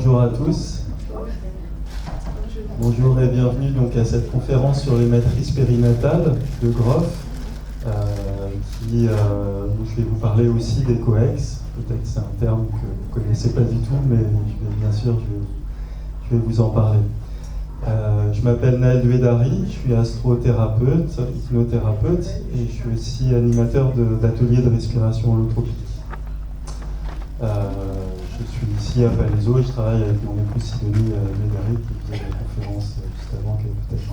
Bonjour à tous. Bonjour et bienvenue donc à cette conférence sur les matrices périnatales de Groff, où je vais vous parler aussi des coex. Peut-être que c'est un terme que vous ne connaissez pas du tout, mais je vais vous en parler. Je m'appelle Naël Duedari, je suis astrothérapeute, hypnothérapeute et je suis aussi animateur d'ateliers de respiration holotropique. Je suis ici à Palaiseau et je travaille avec mon épouse Sidonie Duedari qui faisait la conférence juste avant, peut-être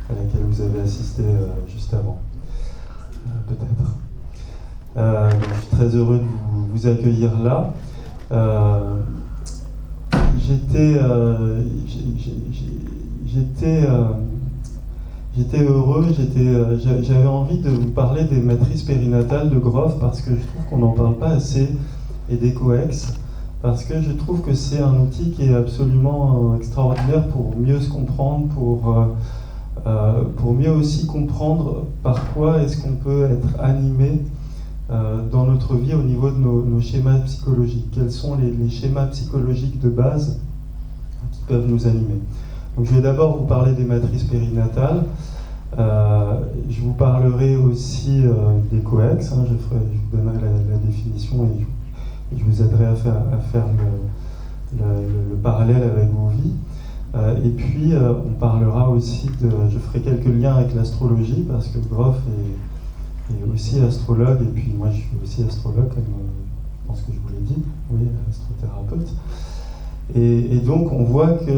à laquelle vous avez assisté juste avant. Peut-être. Je suis très heureux de vous accueillir là. J'étais heureux, j'avais envie de vous parler des matrices périnatales de Groff parce que je trouve qu'on n'en parle pas assez, et des coex, parce que je trouve que c'est un outil qui est absolument extraordinaire pour mieux se comprendre, pour mieux aussi comprendre par quoi est-ce qu'on peut être animé dans notre vie au niveau de nos schémas psychologiques. Quels sont les schémas psychologiques de base qui peuvent nous animer. Donc je vais d'abord vous parler des matrices périnatales. Je vous parlerai aussi des coex. Je vous donnerai la définition et je vous aiderai à faire le parallèle avec vos vies. Et puis on parlera aussi je ferai quelques liens avec l'astrologie parce que Groff est aussi astrologue, et puis moi je suis aussi astrologue, comme je pense que je vous l'ai dit, oui, astrothérapeute. Et donc on voit que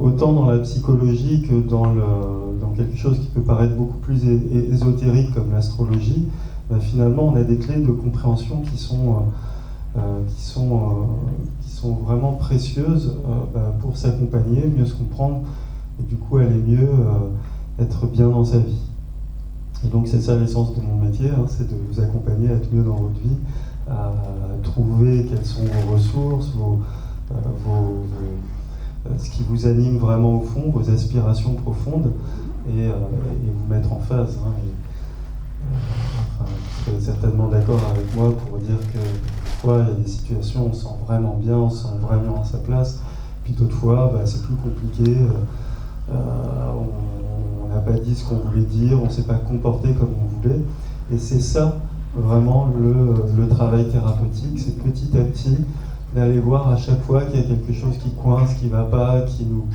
autant dans la psychologie que dans quelque chose qui peut paraître beaucoup plus ésotérique comme l'astrologie, finalement on a des clés de compréhension qui sont vraiment précieuses pour s'accompagner, mieux se comprendre, et du coup aller mieux être bien dans sa vie. Et donc c'est ça l'essence de mon métier, c'est de vous accompagner à être mieux dans votre vie, à trouver quelles sont vos ressources, ce qui vous anime vraiment au fond, vos aspirations profondes, et vous mettre en phase. Vous serez certainement d'accord avec moi pour dire que parfois il y a des situations où on se sent vraiment bien, on se sent vraiment à sa place, puis d'autres fois c'est plus compliqué, on n'a pas dit ce qu'on voulait dire, on ne s'est pas comporté comme on voulait, et c'est ça vraiment le travail thérapeutique, c'est petit à petit d'aller voir à chaque fois qu'il y a quelque chose qui coince, qui ne va pas, qui nous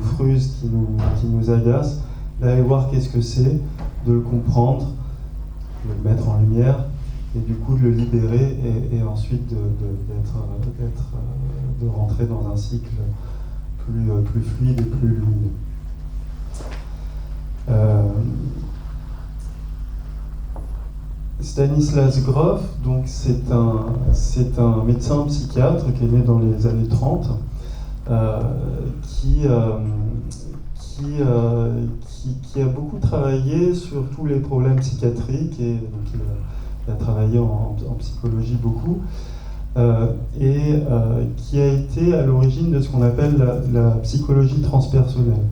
frustre, qui nous agace, d'aller voir qu'est-ce que c'est, de le comprendre, de le mettre en lumière, et du coup de le libérer, et ensuite de rentrer dans un cycle plus fluide et plus lumineux. Stanislas Grof, donc c'est un médecin psychiatre qui est né dans les années 30, qui a beaucoup travaillé sur tous les problèmes psychiatriques, et donc il a travaillé en psychologie beaucoup, et qui a été à l'origine de ce qu'on appelle la psychologie transpersonnelle.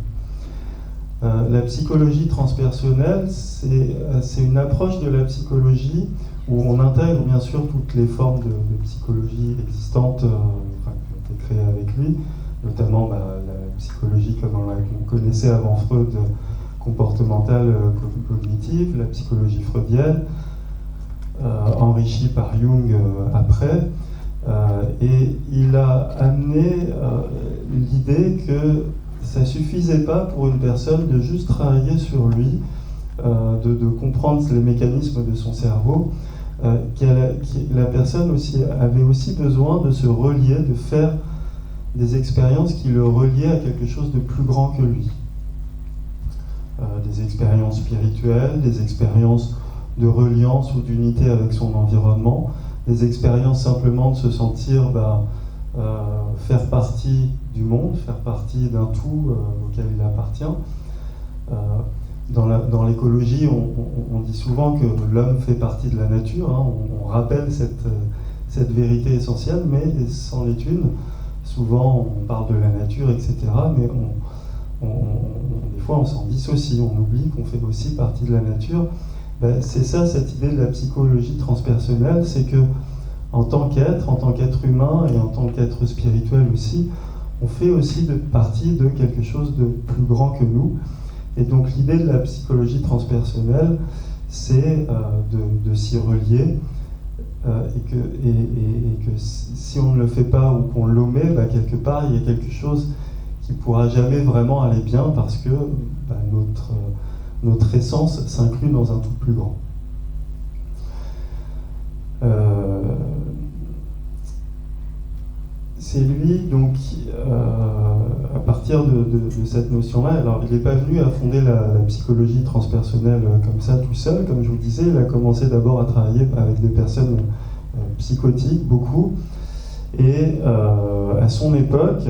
La psychologie transpersonnelle, c'est une approche de la psychologie où on intègre bien sûr toutes les formes de psychologie existantes qui ont été créées avec lui, notamment la psychologie comme on connaissait avant Freud, comportementale, cognitive, la psychologie freudienne, enrichie par Jung après, et il a amené l'idée que ça ne suffisait pas pour une personne de juste travailler sur lui, de comprendre les mécanismes de son cerveau, la personne avait aussi besoin de se relier, de faire des expériences qui le reliaient à quelque chose de plus grand que lui. Des expériences spirituelles, des expériences de reliance ou d'unité avec son environnement, des expériences simplement de se sentir faire partie du monde, faire partie d'un tout auquel il appartient. Dans l'écologie, on dit souvent que l'homme fait partie de la nature, on rappelle cette vérité essentielle, mais c'en est une. Souvent, on parle de la nature, etc., mais des fois, on s'en dissocie, on oublie qu'on fait aussi partie de la nature. C'est ça, cette idée de la psychologie transpersonnelle, c'est que en tant qu'être humain et en tant qu'être spirituel aussi, on fait aussi partie de quelque chose de plus grand que nous. Et donc l'idée de la psychologie transpersonnelle, c'est de s'y relier, et que si on ne le fait pas ou qu'on l'omet, quelque part il y a quelque chose qui ne pourra jamais vraiment aller bien parce que notre essence s'inclut dans un tout plus grand. C'est lui, donc, à partir de cette notion-là, alors il n'est pas venu à fonder la psychologie transpersonnelle comme ça tout seul, comme je vous disais, il a commencé d'abord à travailler avec des personnes psychotiques, beaucoup, et à son époque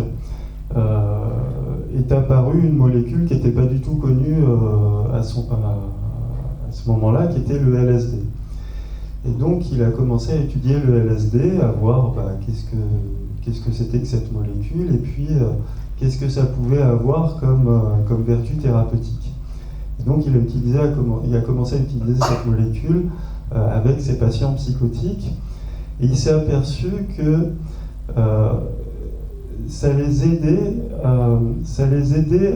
est apparue une molécule qui n'était pas du tout connue à ce moment-là, qui était le LSD. Et donc il a commencé à étudier le LSD, à voir qu'est-ce que c'était que cette molécule, et puis qu'est-ce que ça pouvait avoir comme vertu thérapeutique. Et donc il a commencé à utiliser cette molécule avec ses patients psychotiques, et il s'est aperçu que ça les aidait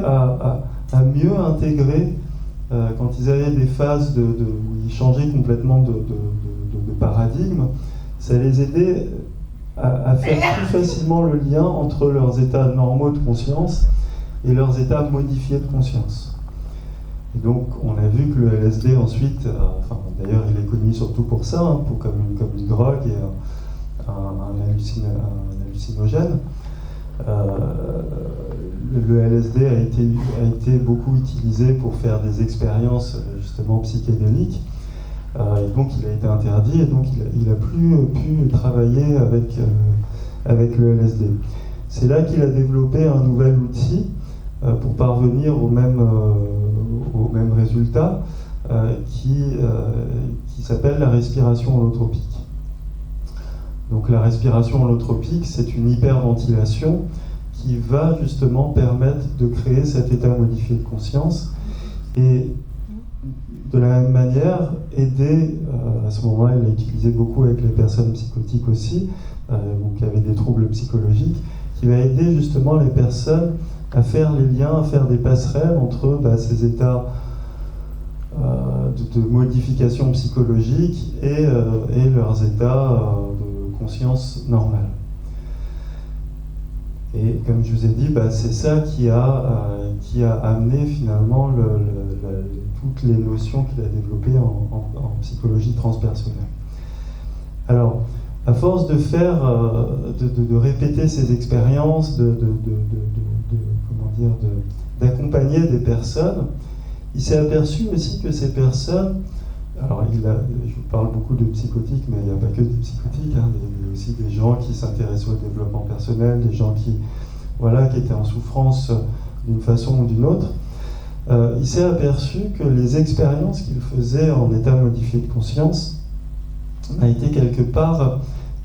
à mieux intégrer, quand ils avaient des phases où ils changeaient complètement de paradigme, ça les aidait à faire plus facilement le lien entre leurs états normaux de conscience et leurs états modifiés de conscience. Et donc on a vu que le LSD ensuite, d'ailleurs il est connu surtout pour ça, comme une drogue et un hallucinogène. Le LSD a été beaucoup utilisé pour faire des expériences justement psychédéliques. Et donc il a été interdit, et donc il n'a plus pu travailler avec le LSD. C'est là qu'il a développé un nouvel outil pour parvenir au même résultat, qui s'appelle la respiration holotropique. Donc la respiration holotropique, c'est une hyperventilation qui va justement permettre de créer cet état modifié de conscience, et de la même manière, aider, à ce moment-là, il l'a utilisé beaucoup avec les personnes psychotiques aussi, qui avaient des troubles psychologiques, qui va aider justement les personnes à faire les liens, à faire des passerelles entre ces états de modification psychologique et leurs états de conscience normale. Et comme je vous ai dit, c'est ça qui a amené finalement toutes les notions qu'il a développées en psychologie transpersonnelle. Alors, à force de faire, de répéter ces expériences, d'accompagner des personnes, il s'est aperçu aussi que ces personnes, alors je vous parle beaucoup de psychotiques, mais il n'y a pas que des psychotiques, il y a aussi des gens qui s'intéressent au développement personnel, des gens qui étaient en souffrance d'une façon ou d'une autre. Il s'est aperçu que les expériences qu'il faisait en état modifié de conscience a été quelque part,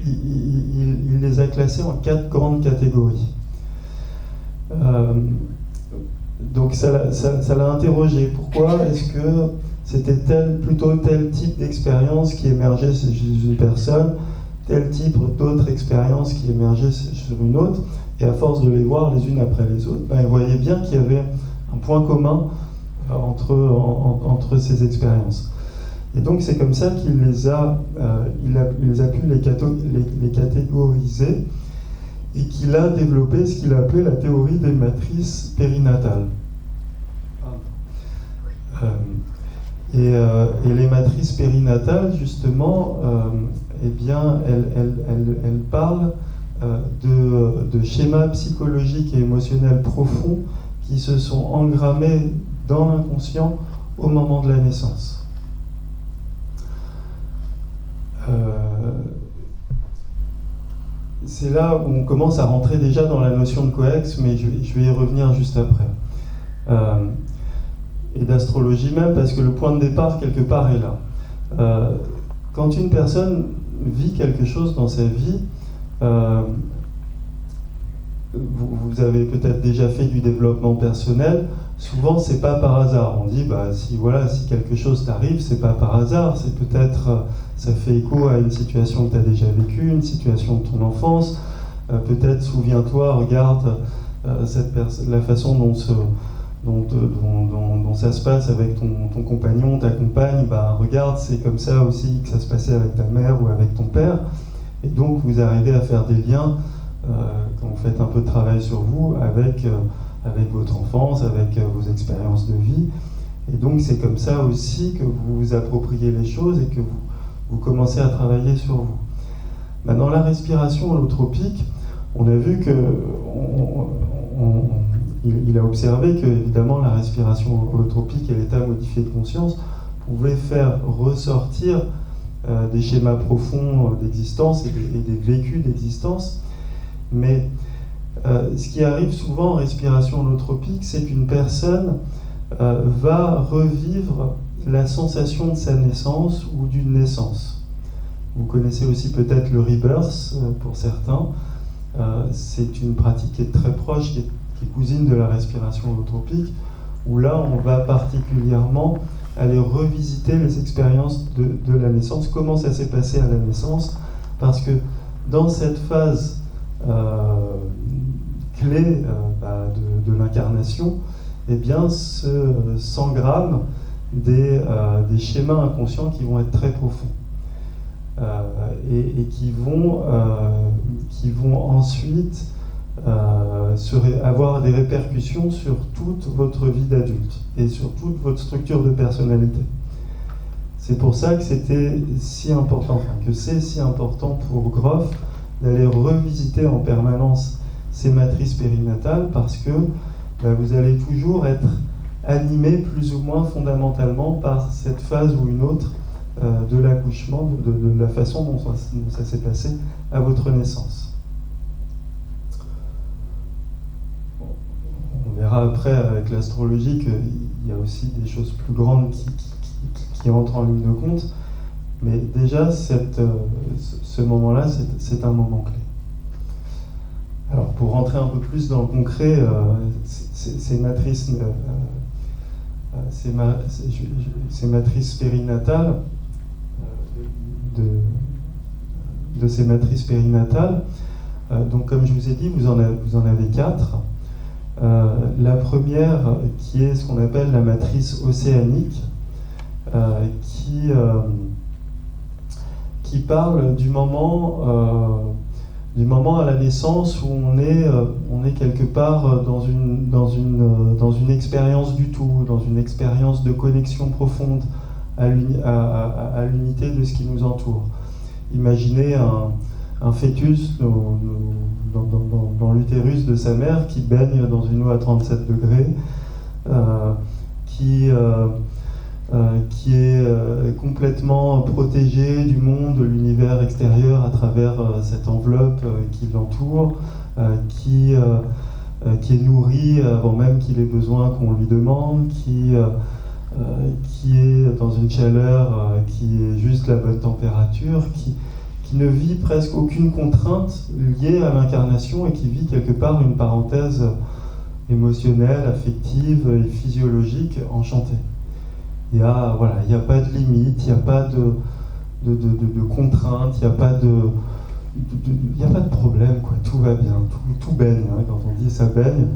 il les a classées en 4 grandes catégories. Donc ça l'a interrogé. Pourquoi est-ce que c'était plutôt tel type d'expérience qui émergeait chez une personne, tel type d'autres expériences qui émergeaient sur une autre, et à force de les voir les unes après les autres, il voyait bien qu'il y avait un point commun entre ces expériences. Et donc c'est comme ça qu'il les a pu les catégoriser, et qu'il a développé ce qu'il appelait la théorie des matrices périnatales. Et les matrices périnatales, justement, elles parlent de schémas psychologiques et émotionnels profonds qui se sont engrammés dans l'inconscient au moment de la naissance. C'est là où on commence à rentrer déjà dans la notion de coex, mais je vais y revenir juste après. Et d'astrologie même, parce que le point de départ, quelque part, est là. Quand une personne vit quelque chose dans sa vie, vous avez peut-être déjà fait du développement personnel. Souvent, c'est pas par hasard. On dit, si quelque chose t'arrive, c'est pas par hasard. C'est peut-être, ça fait écho à une situation que tu as déjà vécue, une situation de ton enfance. Peut-être, souviens-toi, regarde la façon dont ça se passe avec ton compagnon, ta compagne. Regarde, c'est comme ça aussi que ça se passait avec ta mère ou avec ton père. Et donc, vous arrivez à faire des liens quand vous faites un peu de travail sur vous avec votre enfance, avec vos expériences de vie. Et donc c'est comme ça aussi que vous vous appropriez les choses et que vous commencez à travailler sur vous. Dans la respiration holotropique, on a vu il a observé que évidemment la respiration holotropique et l'état modifié de conscience pouvaient faire ressortir des schémas profonds d'existence et des vécus d'existence. Mais ce qui arrive souvent en respiration holotropique, c'est qu'une personne va revivre la sensation de sa naissance ou d'une naissance. Vous connaissez aussi peut-être le rebirth pour certains. C'est une pratique qui est très proche, qui est cousine de la respiration holotropique, où là on va particulièrement aller revisiter les expériences de la naissance, comment ça s'est passé à la naissance, parce que dans cette phase clé de l'incarnation, eh bien, s'engramment des schémas inconscients qui vont être très profonds et qui vont ensuite avoir des répercussions sur toute votre vie d'adulte et sur toute votre structure de personnalité. C'est pour ça que c'était si important, que c'est si important pour Grof d'aller revisiter en permanence ces matrices périnatales, parce que vous allez toujours être animé plus ou moins fondamentalement par cette phase ou une autre de l'accouchement, de la façon dont ça s'est passé à votre naissance. On verra après avec l'astrologie qu'il y a aussi des choses plus grandes qui entrent en ligne de compte, mais déjà ce moment-là, c'est un moment clé. Alors, pour rentrer un peu plus dans le concret, ces matrices périnatales, de ces matrices périnatales, donc comme je vous ai dit, vous en avez 4. La première, qui est ce qu'on appelle la matrice océanique, qui parle du moment à la naissance où on est quelque part dans une expérience du tout, dans une expérience de connexion profonde à l'unité de ce qui nous entoure. Imaginez un fœtus dans l'utérus de sa mère qui baigne dans une eau à 37 degrés, qui est complètement protégé du monde, de l'univers extérieur à travers cette enveloppe qui l'entoure, qui est nourri avant même qu'il ait besoin qu'on lui demande, qui est dans une chaleur qui est juste la bonne température, qui ne vit presque aucune contrainte liée à l'incarnation et qui vit quelque part une parenthèse émotionnelle, affective et physiologique enchantée. Il n'y a pas de limite, il n'y a pas de contrainte, il n'y a pas de problème, quoi. Tout va bien, tout baigne. Quand on dit ça baigne,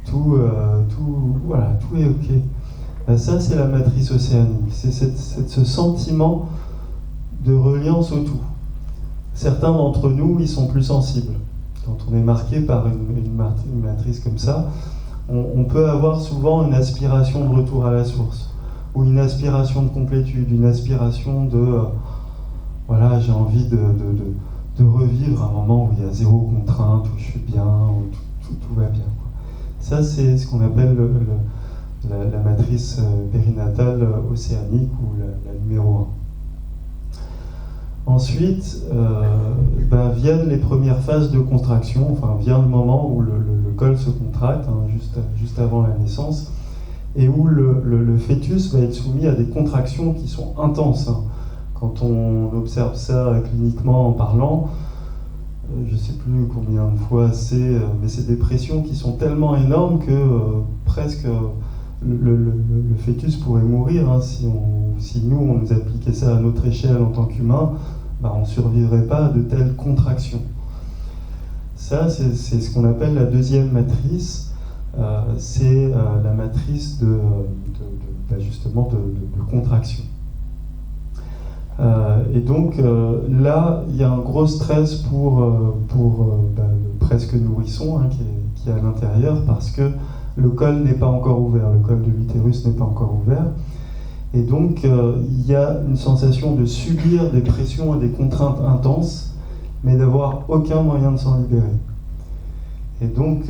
tout est ok. Ça, c'est la matrice océanique. C'est ce sentiment de reliance au tout. Certains d'entre nous, ils sont plus sensibles. Quand on est marqué par une matrice comme ça, on peut avoir souvent une aspiration de retour à la source, ou une aspiration de complétude, une aspiration de j'ai envie de revivre un moment où il y a zéro contrainte, où je suis bien, où tout va bien, quoi. Ça, c'est ce qu'on appelle la matrice périnatale océanique, ou la numéro 1. Ensuite, viennent les premières phases de contraction, vient le moment où le col se contracte, juste avant la naissance, et où le fœtus va être soumis à des contractions qui sont intenses. Quand on observe ça cliniquement en parlant, je ne sais plus combien de fois c'est, mais c'est des pressions qui sont tellement énormes que presque le fœtus pourrait mourir, hein, si nous, on nous appliquait ça à notre échelle en tant qu'humain, bah, on ne survivrait pas à de telles contractions. Ça, c'est ce qu'on appelle la deuxième matrice. C'est la matrice justement de contraction. Et donc là, il y a un gros stress pour le presque nourrisson, hein, qui est à l'intérieur, parce que le col n'est pas encore ouvert, le col de l'utérus n'est pas encore ouvert. Et donc il y a une sensation de subir des pressions et des contraintes intenses, mais d'avoir aucun moyen de s'en libérer. Et donc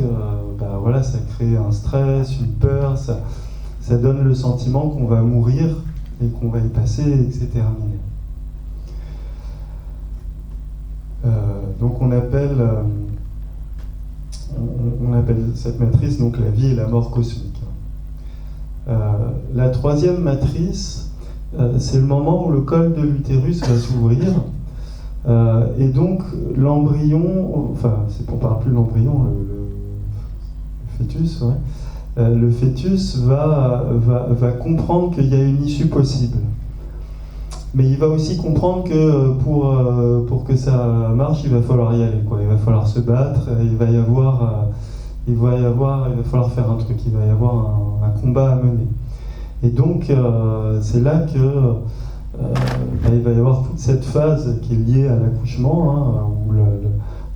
voilà, ça crée un stress, une peur, ça donne le sentiment qu'on va mourir et qu'on va y passer et que c'est terminé. Donc on appelle cette matrice donc la vie et la mort cosmique. La troisième matrice, c'est le moment où le col de l'utérus va s'ouvrir, et donc l'embryon, enfin on ne parle plus de l'embryon, le fœtus, ouais, le fœtus va comprendre qu'il y a une issue possible. Mais il va aussi comprendre que pour que ça marche, il va falloir y aller, quoi. Il va falloir se battre, il va falloir faire un truc, il va y avoir un combat à mener. Et donc c'est là que il va y avoir toute cette phase qui est liée à l'accouchement, hein, où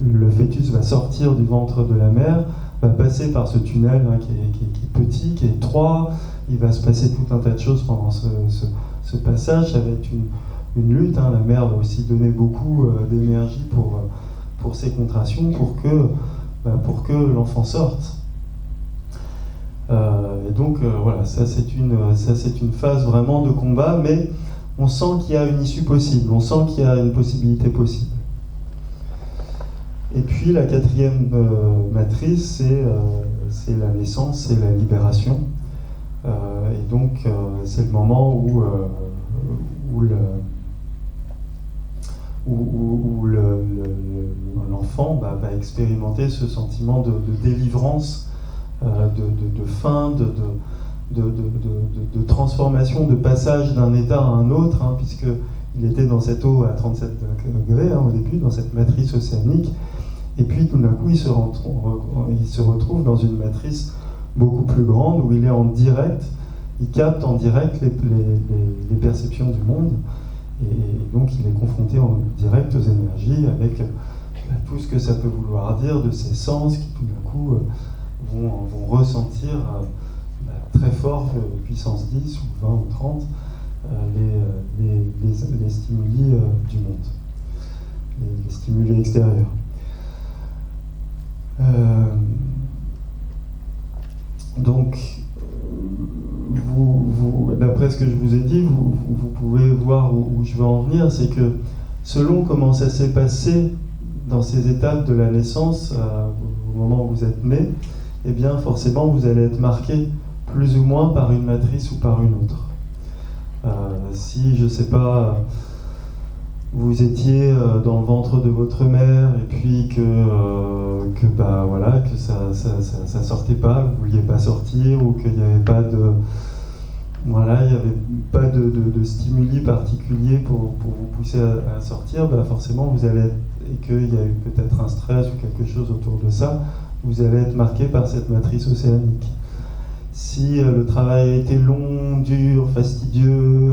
le fœtus va sortir du ventre de la mère, va passer par ce tunnel, hein, qui est petit, qui est étroit. Il va se passer tout un tas de choses pendant ce passage. Ça va être une lutte, hein. La mère va aussi donner beaucoup d'énergie pour ces contractions, pour que l'enfant sorte. Et donc voilà, ça c'est une phase vraiment de combat, mais on sent qu'il y a une issue possible, on sent qu'il y a une possibilité possible. Et puis la quatrième matrice, c'est la naissance, c'est la libération. Et donc c'est le moment où l'enfant va expérimenter ce sentiment de délivrance, de fin, de transformation, de passage d'un état à un autre, hein, puisqu'il était dans cette eau à 37 degrés, hein, au début, dans cette matrice océanique, et puis tout d'un coup il se retrouve dans une matrice beaucoup plus grande, où il est en direct, il capte en direct les perceptions du monde, et donc il est confronté en direct aux énergies, avec tout ce que ça peut vouloir dire de ses sens qui tout d'un coup vont ressentir très fort, puissance 10 ou 20 ou 30, les stimuli du monde, les stimuli extérieurs. Donc, d'après ce que je vous ai dit, vous pouvez voir où je veux en venir, c'est que selon comment ça s'est passé dans ces étapes de la naissance, au moment où vous êtes né, eh bien forcément vous allez être marqué plus ou moins par une matrice ou par une autre. Si, je ne sais pas, vous étiez dans le ventre de votre mère et puis que ça sortait pas, vous vouliez pas sortir, ou qu'il n'y avait pas de stimuli particulier pour vous pousser à sortir, forcément vous allez être, et qu'il y a eu peut-être un stress ou quelque chose autour de ça, vous allez être marqué par cette matrice océanique. Si le travail a été long, dur, fastidieux,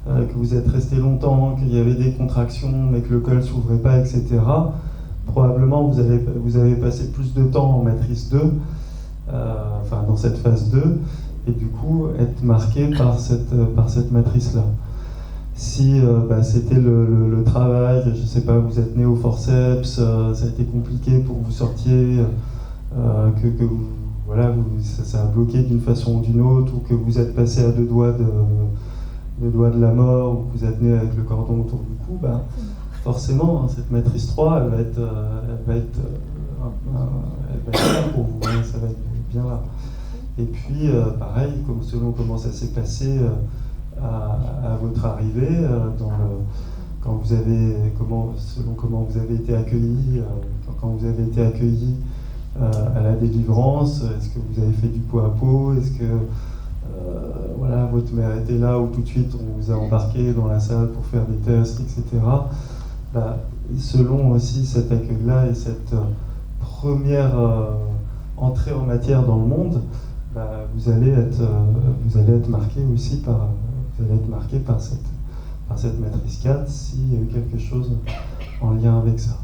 que vous êtes resté longtemps, qu'il y avait des contractions mais que le col ne s'ouvrait pas, etc., probablement vous avez passé plus de temps en matrice 2, dans cette phase 2, et du coup être marqué par cette matrice-là. Si c'était le travail, je ne sais pas, vous êtes né au forceps, ça a été compliqué pour que vous sortiez, ça a bloqué d'une façon ou d'une autre, ou que vous êtes passé à deux doigts de la mort, ou que vous êtes né avec le cordon autour du cou, forcément, hein, cette matrice 3, elle va être là pour vous, hein, ça va être bien là. Et puis, pareil, selon comment ça s'est passé à votre arrivée, selon comment vous avez été accueilli, quand vous avez été accueilli à la délivrance, est-ce que vous avez fait du pot à pot, est-ce que voilà, votre mère était là ou tout de suite on vous a embarqué dans la salle pour faire des tests, etc. Bah, selon aussi cet accueil-là et cette première entrée en matière dans le monde, bah, vous allez être marqué aussi par cette matrice 4 s'il y a eu quelque chose en lien avec ça.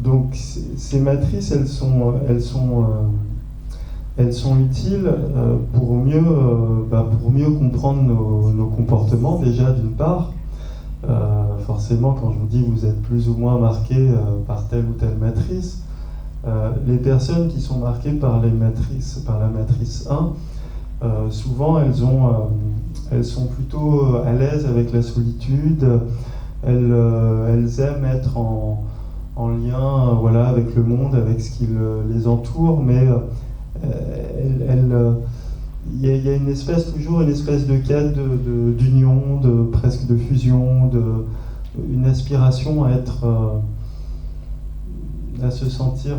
Donc ces matrices, elles sont utiles pour mieux comprendre nos comportements, déjà d'une part. Forcément, quand je vous dis que vous êtes plus ou moins marqué par telle ou telle matrice, les personnes qui sont marquées par la matrice 1, souvent elles sont plutôt à l'aise avec la solitude, elles aiment être en lien voilà, avec le monde, avec ce qui les entoure, mais il y a toujours une espèce de quête d'union, presque de fusion, une aspiration à se sentir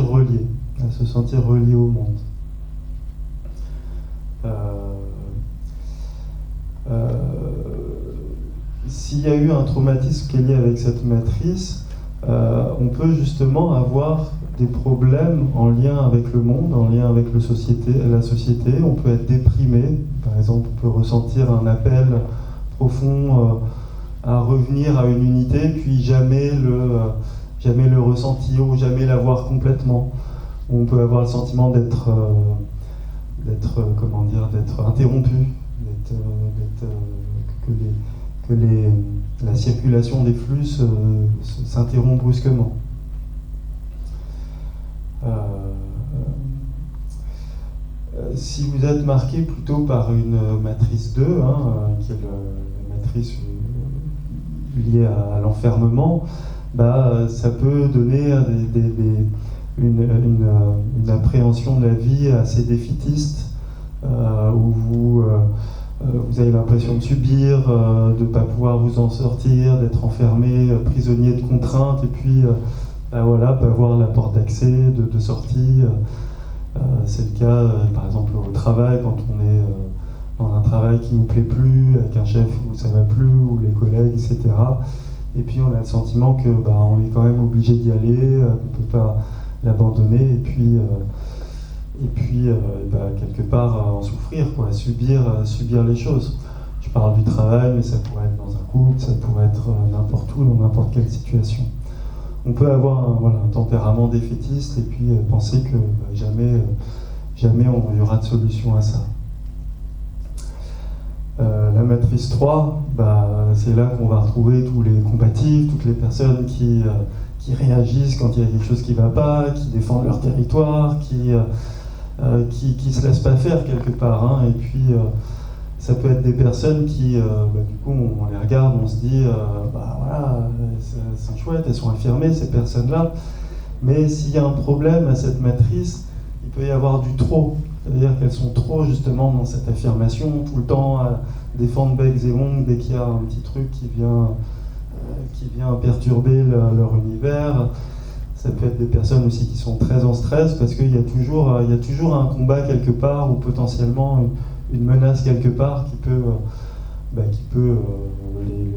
relié au monde. S'il y a eu un traumatisme qui est lié avec cette matrice, on peut justement avoir des problèmes en lien avec le monde, en lien avec la société. On peut être déprimé, par exemple, on peut ressentir un appel profond à revenir à une unité, puis jamais le ressentir ou jamais l'avoir complètement. On peut avoir le sentiment d'être interrompu, que la circulation des flux s'interrompt brusquement. Si vous êtes marqué plutôt par une matrice 2, qui est la matrice liée à l'enfermement, ça peut donner une appréhension de la vie assez défaitiste, où vous avez l'impression de subir, de ne pas pouvoir vous en sortir, d'être enfermé, prisonnier de contraintes, et puis pas avoir la porte d'accès, de sortie. C'est le cas, par exemple, au travail, quand on est dans un travail qui ne nous plaît plus, avec un chef où ça ne va plus, ou les collègues, etc. Et puis on a le sentiment que on est quand même obligé d'y aller, on ne peut pas l'abandonner, et puis quelque part en souffrir, subir les choses. Je parle du travail, mais ça pourrait être dans un couple, ça pourrait être n'importe où, dans n'importe quelle situation. On peut avoir un tempérament défaitiste et puis penser que jamais il y aura de solution à ça. La matrice 3, c'est là qu'on va retrouver tous les combatifs, toutes les personnes qui réagissent quand il y a quelque chose qui ne va pas, qui défendent leur territoire, qui se laissent pas faire quelque part. Et puis ça peut être des personnes qui, du coup, on les regarde, on se dit, elles sont chouettes, elles sont affirmées, ces personnes-là. Mais s'il y a un problème à cette matrice, il peut y avoir du trop. C'est-à-dire qu'elles sont trop, justement, dans cette affirmation, tout le temps à défendre becs et ongles dès qu'il y a un petit truc qui vient perturber leur univers. Ça peut être des personnes aussi qui sont très en stress, parce qu'il y a toujours un combat quelque part, ou potentiellement une menace quelque part qui peut les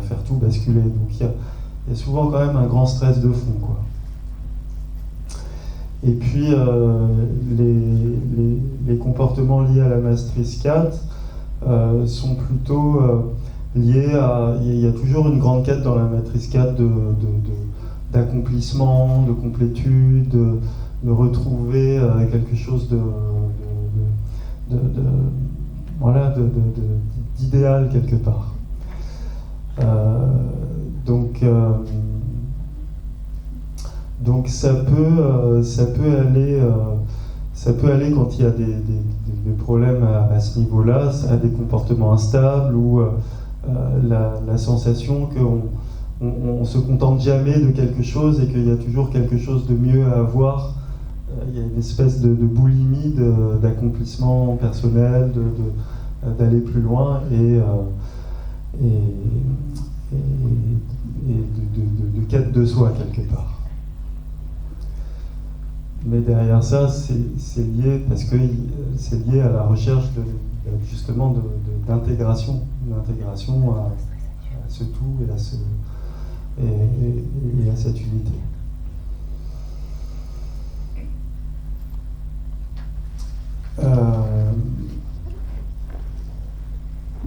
faire tout basculer. Donc il y a souvent quand même un grand stress de fond, quoi. Et puis les comportements liés à la matrice 4 sont plutôt liés à... Il y a toujours une grande quête dans la matrice 4 d'accomplissement, de complétude, de retrouver quelque chose d'idéal quelque part. Donc ça peut aller quand il y a des problèmes à ce niveau-là, à des comportements instables ou la sensation qu'on se contente jamais de quelque chose et qu'il y a toujours quelque chose de mieux à avoir. Il y a une espèce de boulimie d'accomplissement personnel, d'aller plus loin et de quête de soi quelque part. Mais derrière ça, c'est lié parce que c'est lié à la recherche justement d'intégration à ce tout et à cette unité.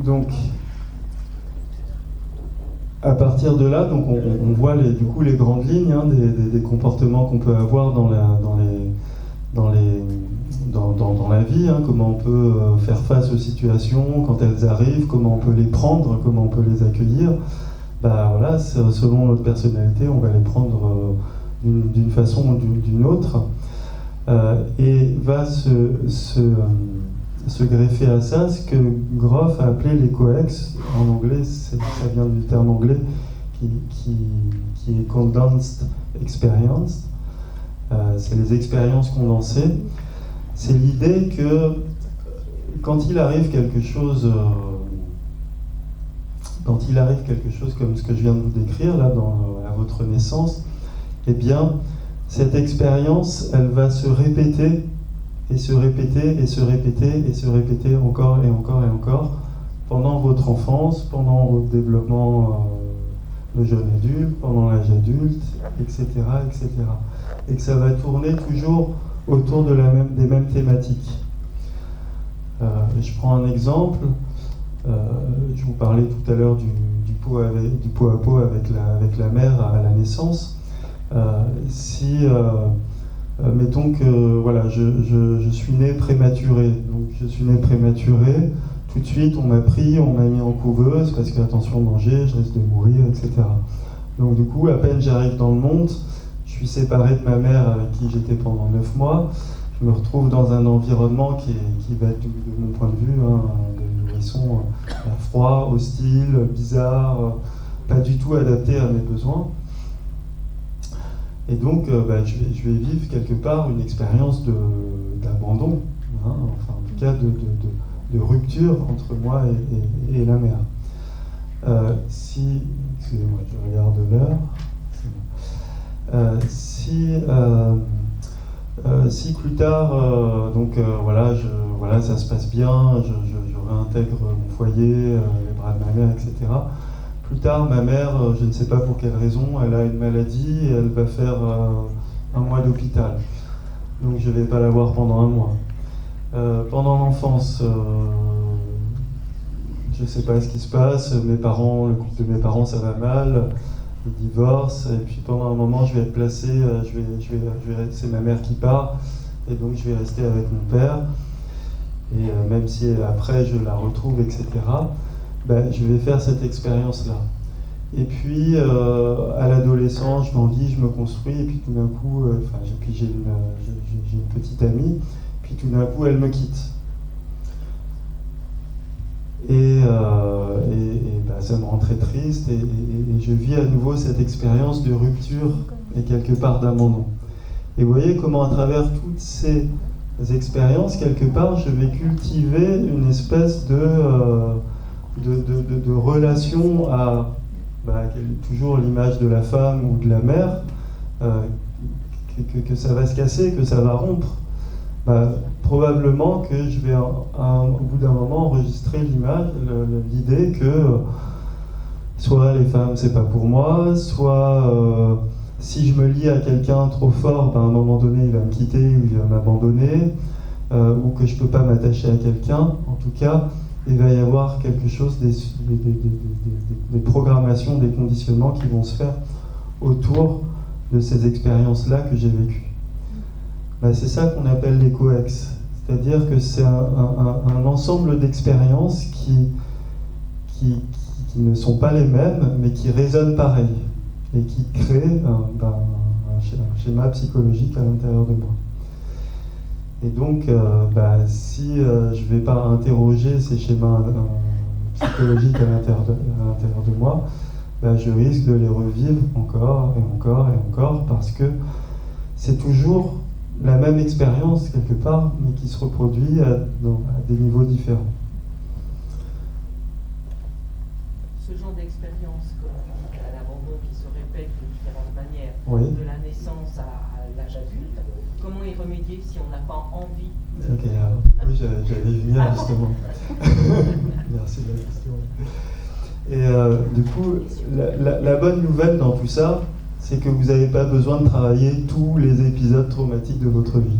Donc, à partir de là, donc on voit du coup les grandes lignes des comportements qu'on peut avoir dans la vie, comment on peut faire face aux situations quand elles arrivent, comment on peut les prendre, comment on peut les accueillir. Voilà, selon notre personnalité, on va les prendre d'une façon ou d'une autre. Et va se greffer à ça ce que Grof a appelé les coex. En anglais, ça vient du terme anglais qui est condensed experience. C'est les expériences condensées. C'est l'idée que quand il arrive quelque chose comme ce que je viens de vous décrire là à votre naissance, eh bien cette expérience, elle va se répéter et se répéter et se répéter et se répéter encore et encore et encore pendant votre enfance, pendant votre développement de jeune adulte, pendant l'âge adulte, etc., etc. Et que ça va tourner toujours autour des mêmes thématiques. Je prends un exemple. Je vous parlais tout à l'heure du pot à pot avec la mère à la naissance. Mettons que voilà, je suis né prématuré. Donc je suis né prématuré. Tout de suite, on m'a mis en couveuse parce que attention danger, je risque de mourir, etc. Donc du coup, à peine j'arrive dans le monde, je suis séparé de ma mère avec qui j'étais pendant 9 mois. Je me retrouve dans un environnement qui va être, de mon point de vue, de nourrisson froid, hostile, bizarre, pas du tout adapté à mes besoins. Et donc, je vais vivre quelque part une expérience d'abandon, enfin en tout cas de rupture entre moi et la mère. Excusez-moi, je regarde l'heure. Si plus tard, ça se passe bien, je réintègre mon foyer, les bras de ma mère, etc. Plus tard, ma mère, je ne sais pas pour quelle raison, elle a une maladie et elle va faire un mois d'hôpital. Donc je ne vais pas la voir pendant un mois. Pendant l'enfance, je ne sais pas ce qui se passe. Le couple de mes parents, ça va mal. Ils divorcent. Et puis pendant un moment, je vais être placé. C'est ma mère qui part. Et donc je vais rester avec mon père. Et même si après je la retrouve, etc., je vais faire cette expérience-là. Et puis, à l'adolescence, je m'envie, je me construis, et puis tout d'un coup, j'ai une petite amie, puis tout d'un coup, elle me quitte. Et ça me rend très triste, et je vis à nouveau cette expérience de rupture et quelque part d'abandon. Et vous voyez comment, à travers toutes ces expériences, quelque part, je vais cultiver une espèce de relation à toujours l'image de la femme ou de la mère, que ça va se casser, que ça va rompre. Probablement que je vais au bout d'un moment enregistrer l'idée que soit les femmes c'est pas pour moi, soit si je me lie à quelqu'un trop fort, à un moment donné il va me quitter ou il va m'abandonner, ou que je peux pas m'attacher à quelqu'un. En tout cas, il va y avoir quelque chose, des programmations, des conditionnements qui vont se faire autour de ces expériences-là que j'ai vécues. C'est ça qu'on appelle les coex. C'est-à-dire que c'est un ensemble d'expériences qui ne sont pas les mêmes, mais qui résonnent pareil, et qui créent un schéma psychologique à l'intérieur de moi. Et donc, si je ne vais pas interroger ces schémas psychologiques à l'intérieur de moi, je risque de les revivre encore et encore et encore, parce que c'est toujours la même expérience quelque part, mais qui se reproduit à des niveaux différents. ce genre d'expérience, à l'abandon qui se répète de différentes manières, oui. de la naissance à l'âge adulte, comment y remédier si on n'a pas envie de... Ok, oui, j'allais y venir justement. Merci de la question. Et du coup, la bonne nouvelle dans tout ça, c'est que vous n'avez pas besoin de travailler tous les épisodes traumatiques de votre vie.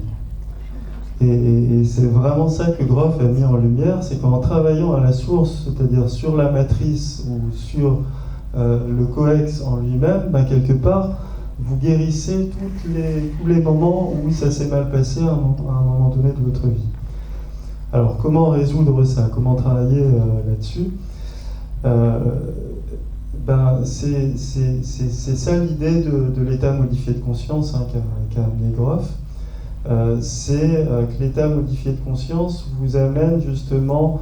Et c'est vraiment ça que Grof a mis en lumière, c'est qu'en travaillant à la source, c'est-à-dire sur la matrice ou sur le coex en lui-même, ben, quelque part, vous guérissez tous les moments où ça s'est mal passé à un moment donné de votre vie. Alors, comment résoudre ça? Comment travailler là-dessus? Ben, c'est ça l'idée de l'état modifié de conscience qu'a amené Grof. C'est que l'état modifié de conscience vous amène justement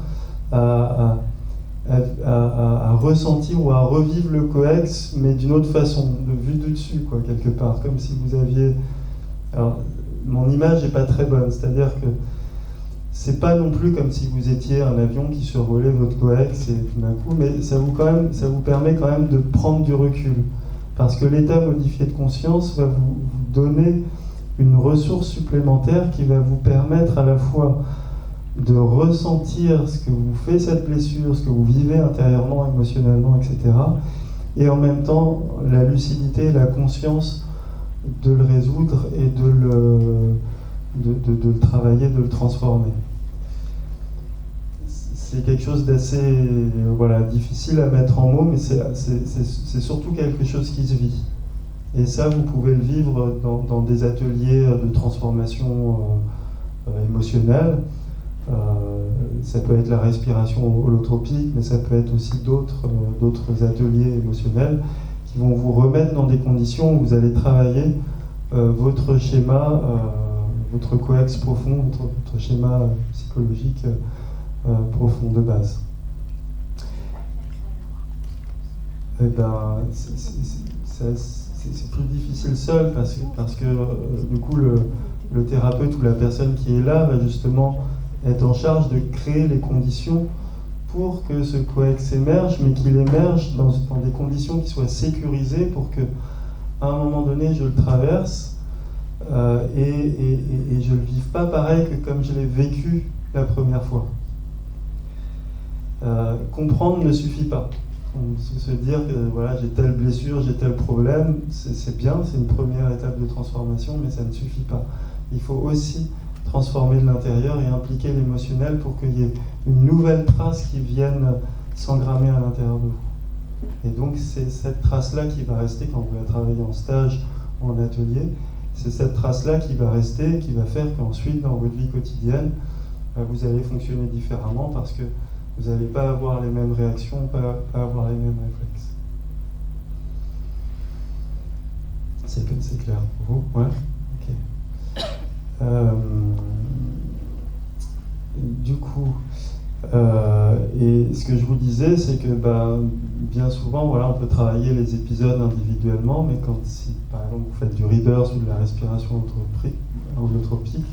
à ressentir ou à revivre le coex, mais d'une autre façon, de vue du dessus, quoi, quelque part, comme si vous aviez... Alors, mon image n'est pas très bonne, c'est-à-dire que c'est pas non plus comme si vous étiez un avion qui survolait votre coex et tout d'un coup, mais ça vous permet quand même de prendre du recul, parce que l'état modifié de conscience va vous donner une ressource supplémentaire qui va vous permettre à la fois de ressentir ce que vous fait cette blessure, ce que vous vivez intérieurement, émotionnellement, etc. Et en même temps, la lucidité, la conscience de le résoudre et de le travailler, de le transformer. C'est quelque chose d'assez difficile à mettre en mots, mais c'est surtout quelque chose qui se vit. Et ça, vous pouvez le vivre dans des ateliers de transformation émotionnelle. Ça peut être la respiration holotropique, mais ça peut être aussi d'autres ateliers émotionnels qui vont vous remettre dans des conditions où vous allez travailler votre schéma, votre coex profond, votre schéma psychologique profond de base. Et ben, c'est plus difficile seul parce que du coup le thérapeute ou la personne qui est là va justement être en charge de créer les conditions pour que ce coex émerge, mais qu'il émerge dans des conditions qui soient sécurisées pour que à un moment donné je le traverse et je le vive pas pareil que comme je l'ai vécu la première fois. Comprendre ne suffit pas. Se dire que voilà, j'ai telle blessure, j'ai tel problème, c'est bien, c'est une première étape de transformation, mais ça ne suffit pas. Il faut aussi transformer de l'intérieur et impliquer l'émotionnel pour qu'il y ait une nouvelle trace qui vienne s'engrammer à l'intérieur de vous. Et donc c'est cette trace-là qui va rester quand vous allez travailler en stage ou en atelier, c'est cette trace-là qui va rester, qui va faire qu'ensuite dans votre vie quotidienne, vous allez fonctionner différemment parce que vous n'allez pas avoir les mêmes réactions, pas avoir les mêmes réflexes. C'est clair pour vous? Ouais? Ok. Du coup, et ce que je vous disais, c'est que bien souvent, voilà, on peut travailler les épisodes individuellement, mais si par exemple vous faites du rebirth ou de la respiration holotropique,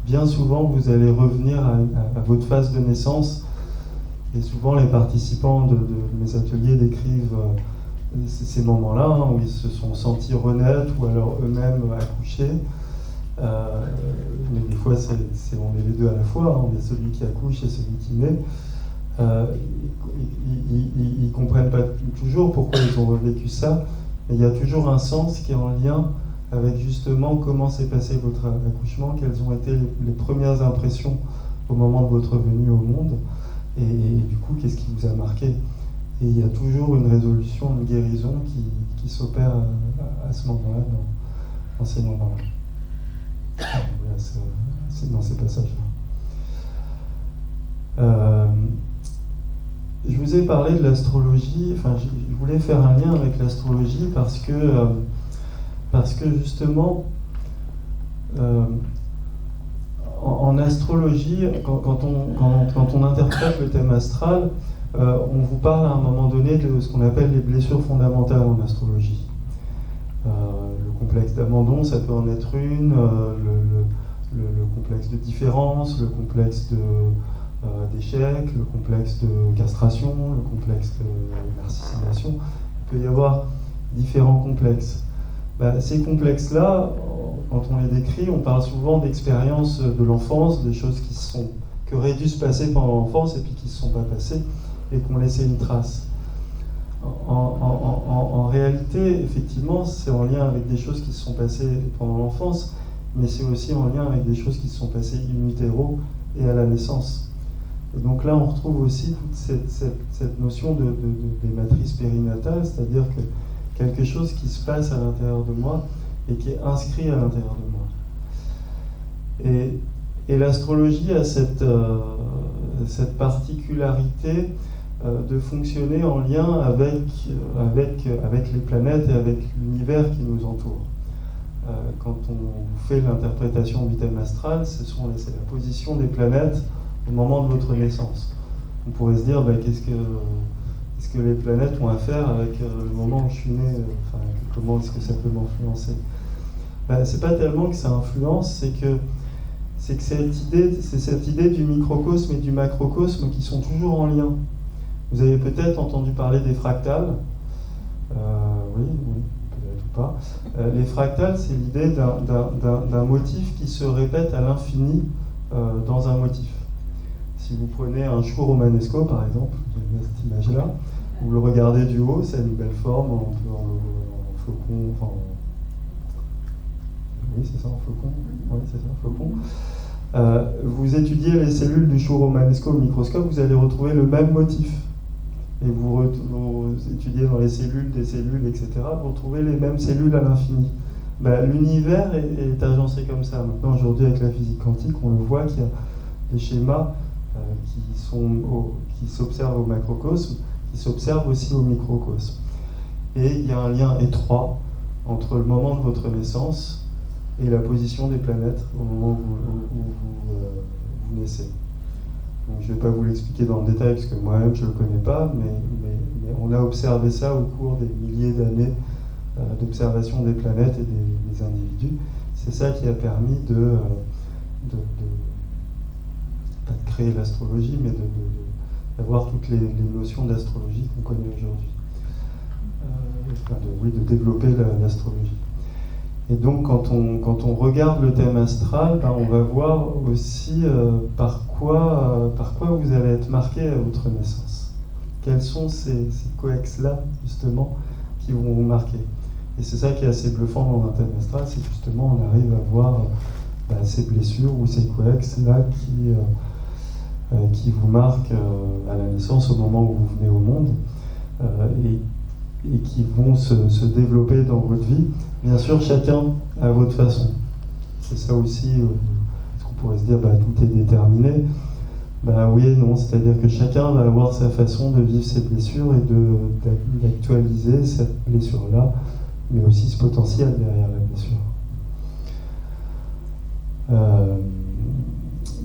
bien souvent vous allez revenir à votre phase de naissance. Et souvent, les participants de mes ateliers décrivent ces moments-là où ils se sont sentis renaître ou alors eux-mêmes accoucher. Mais des fois, on est les deux à la fois, on est celui qui accouche et celui qui naît. Ils ne comprennent pas toujours pourquoi ils ont revécu ça, mais il y a toujours un sens qui est en lien avec justement comment s'est passé votre accouchement, quelles ont été les premières impressions au moment de votre venue au monde. Et du coup, qu'est-ce qui vous a marqué? Et il y a toujours une résolution, une guérison qui s'opère à ce moment-là, dans ces moments-là. Voilà, c'est dans ces passages-là. Je vous ai parlé de l'astrologie, enfin, je voulais faire un lien avec l'astrologie parce que justement, en astrologie, quand on interprète le thème astral, on vous parle à un moment donné de ce qu'on appelle les blessures fondamentales en astrologie. Le complexe d'abandon, ça peut en être une, le complexe de différence, le complexe d'échec, le complexe de castration, le complexe de narcissisme. il peut y avoir différents complexes. Ces complexes-là, quand on les décrit, on parle souvent d'expériences de l'enfance, des choses qui auraient dû se passer pendant l'enfance et puis qui ne se sont pas passées et qui ont laissé une trace. En réalité, effectivement, c'est en lien avec des choses qui se sont passées pendant l'enfance, mais c'est aussi en lien avec des choses qui se sont passées in utero et à la naissance. Et donc là, on retrouve aussi toute cette notion des matrices périnatales, c'est-à-dire que quelque chose qui se passe à l'intérieur de moi et qui est inscrit à l'intérieur de moi. Et l'astrologie a cette particularité de fonctionner en lien avec les planètes et avec l'univers qui nous entoure. Quand on fait l'interprétation du thème astral, c'est la position des planètes au moment de votre naissance. On pourrait se dire, qu'est-ce que les planètes ont à faire avec le moment où je suis né, comment est-ce que ça peut m'influencer? C'est pas tellement que ça influence, c'est cette idée du microcosme et du macrocosme qui sont toujours en lien. Vous avez peut-être entendu parler des fractales. Oui, peut-être ou pas. Les fractales, c'est l'idée d'un motif qui se répète à l'infini dans un motif. Si vous prenez un chou romanesco, par exemple, cette image-là, vous le regardez du haut, c'est une belle forme, en flocon, oui, c'est ça, en flocon. Oui, c'est ça, flocon. Vous étudiez les cellules du chou romanesco au microscope, vous allez retrouver le même motif. Et vous étudiez dans les cellules, des cellules, etc., vous retrouvez les mêmes cellules à l'infini. L'univers est agencé comme ça. Maintenant, aujourd'hui, avec la physique quantique, on le voit qu'il y a des schémas qui s'observent au macrocosme, qui s'observent aussi au microcosme. Et il y a un lien étroit entre le moment de votre naissance et la position des planètes au moment où vous naissez. Donc, je ne vais pas vous l'expliquer dans le détail parce que moi-même je ne le connais pas, mais on a observé ça au cours des milliers d'années d'observation des planètes et des individus. C'est ça qui a permis pas de créer l'astrologie, mais d'avoir toutes les notions d'astrologie qu'on connaît aujourd'hui. De développer l'astrologie. Et donc, quand on regarde le thème astral, on va voir aussi par quoi vous allez être marqué à votre naissance. Quels sont ces coex-là, justement, qui vont vous marquer. Et c'est ça qui est assez bluffant dans un thème astral, c'est justement on arrive à voir ces blessures ou ces coex-là qui vous marquent à la naissance, au moment où vous venez au monde, et qui vont se développer dans votre vie. Bien sûr, chacun à votre façon. C'est ça aussi, ce qu'on pourrait se dire, tout est déterminé. Oui et non, c'est-à-dire que chacun va avoir sa façon de vivre ses blessures et d'actualiser cette blessure-là, mais aussi ce potentiel derrière la blessure.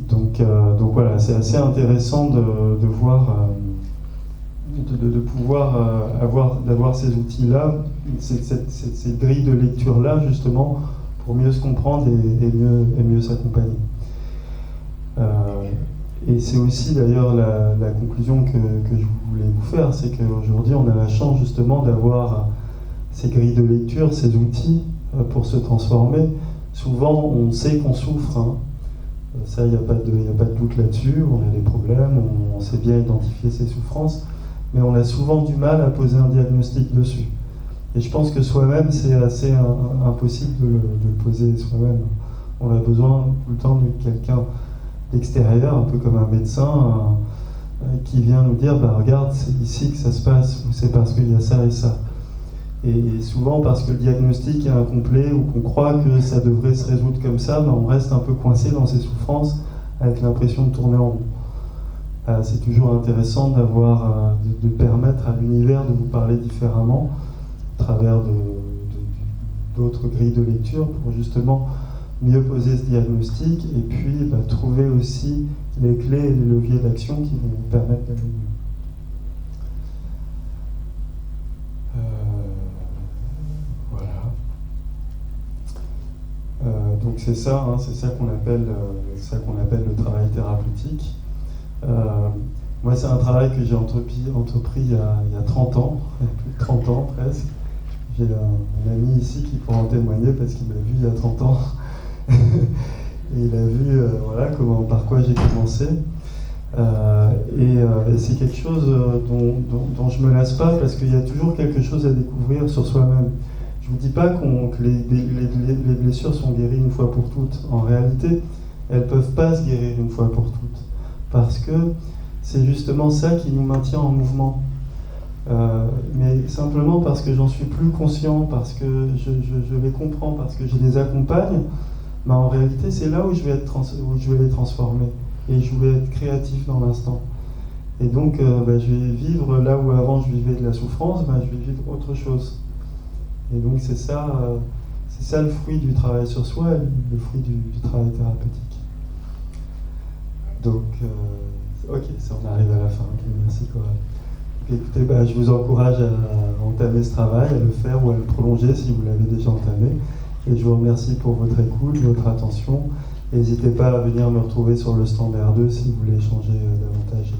Donc voilà, c'est assez intéressant de voir, de pouvoir d'avoir ces outils-là, ces grilles de lecture-là, justement, pour mieux se comprendre et mieux s'accompagner. Et c'est aussi d'ailleurs la conclusion que je voulais vous faire, c'est qu'aujourd'hui on a la chance justement d'avoir ces grilles de lecture, ces outils pour se transformer. Souvent on sait qu'on souffre, hein. Ça il n'y a pas de doute là-dessus, on a des problèmes, on sait bien identifier ses souffrances, mais on a souvent du mal à poser un diagnostic dessus. Et je pense que soi-même c'est assez impossible de le poser soi-même. On a besoin tout le temps de quelqu'un extérieur, un peu comme un médecin qui vient nous dire regarde, c'est ici que ça se passe, ou c'est parce qu'il y a ça et ça. Et souvent parce que le diagnostic est incomplet ou qu'on croit que ça devrait se résoudre comme ça, on reste un peu coincé dans ses souffrances avec l'impression de tourner en rond. C'est toujours intéressant de permettre à l'univers de vous parler différemment à travers d'autres grilles de lecture pour justement mieux poser ce diagnostic et puis trouver aussi les clés et les leviers d'action qui vont vous permettre d'aller mieux. Voilà. Donc c'est ça qu'on appelle le travail thérapeutique. Moi, c'est un travail que j'ai entrepris il y a 30 ans, plus de 30 30 ans presque. J'ai un ami ici qui pourra en témoigner parce qu'il m'a vu il y a 30 ans. Et il a vu par quoi j'ai commencé. Et c'est quelque chose dont je ne me lasse pas parce qu'il y a toujours quelque chose à découvrir sur soi-même. Je ne vous dis pas que les blessures sont guéries une fois pour toutes. En réalité, elles ne peuvent pas se guérir une fois pour toutes. Parce que c'est justement ça qui nous maintient en mouvement. Mais simplement parce que j'en suis plus conscient, parce que je les comprends, parce que je les accompagne, en réalité c'est là où je vais les transformer. Et je vais être créatif dans l'instant. Et donc je vais vivre là où avant je vivais de la souffrance, je vais vivre autre chose. Et donc c'est ça le fruit du travail sur soi, le fruit du travail thérapeutique. Donc, ok, ça on arrive à la fin. Okay, merci Coralie. Écoutez, je vous encourage à entamer ce travail, à le faire ou à le prolonger si vous l'avez déjà entamé. Et je vous remercie pour votre écoute, votre attention. N'hésitez pas à venir me retrouver sur le stand R2 si vous voulez échanger davantage.